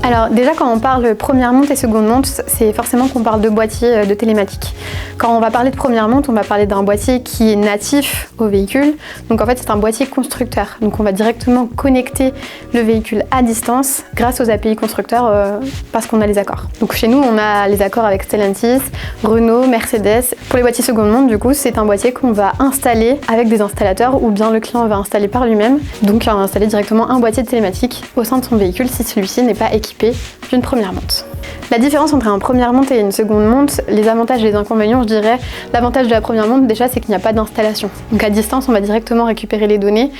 Alors déjà quand on parle première monte et seconde monte, c'est forcément qu'on parle de boîtier de télématique. Quand on va parler de première monte, on va parler d'un boîtier qui est natif au véhicule. Donc en fait c'est un boîtier constructeur. Donc on va directement connecter le véhicule à distance grâce aux API constructeurs parce qu'on a les accords. Donc chez nous on a les accords avec Stellantis, Renault, Mercedes. Pour les boîtiers seconde monte du coup c'est un boîtier qu'on va installer avec des installateurs ou bien le client va installer par lui-même. Donc il va installer directement un boîtier de télématique au sein de son véhicule si celui-ci n'est pas équipé d'une première monte. La différence entre une première monte et une seconde monte, les avantages et les inconvénients, je dirais, l'avantage de la première monte déjà c'est qu'il n'y a pas d'installation. Donc à distance on va directement récupérer les données,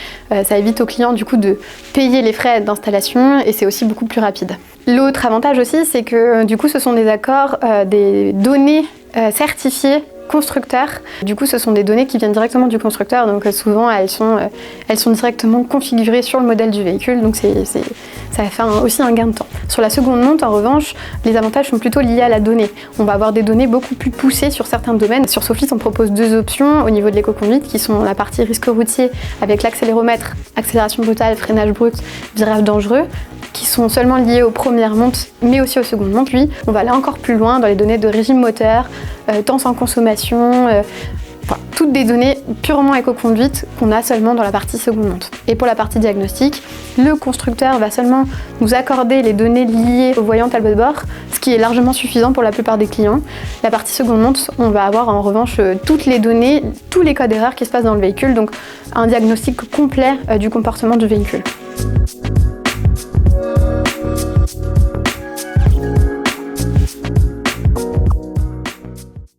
ça évite au client du coup de payer les frais d'installation et c'est aussi beaucoup plus rapide. L'autre avantage aussi c'est que du coup ce sont des accords, des données certifiées constructeur. Du coup, ce sont des données qui viennent directement du constructeur, donc souvent elles sont directement configurées sur le modèle du véhicule, donc ça va faire aussi un gain de temps. Sur la seconde monte, en revanche, les avantages sont plutôt liés à la donnée. On va avoir des données beaucoup plus poussées sur certains domaines. Sur Soflit, on propose deux options au niveau de l'éco-conduite, qui sont la partie risque routier avec l'accéléromètre, accélération brutale, freinage brut, virage dangereux, qui sont seulement liés aux premières montes, mais aussi aux secondes montes. Puis, on va aller encore plus loin dans les données de régime moteur, temps sans consommation, toutes des données purement éco-conduite qu'on a seulement dans la partie seconde monte. Et pour la partie diagnostic, le constructeur va seulement nous accorder les données liées au voyant tableau de bord, ce qui est largement suffisant pour la plupart des clients. La partie seconde monte, on va avoir en revanche toutes les données, tous les codes d'erreur qui se passent dans le véhicule, donc un diagnostic complet du comportement du véhicule.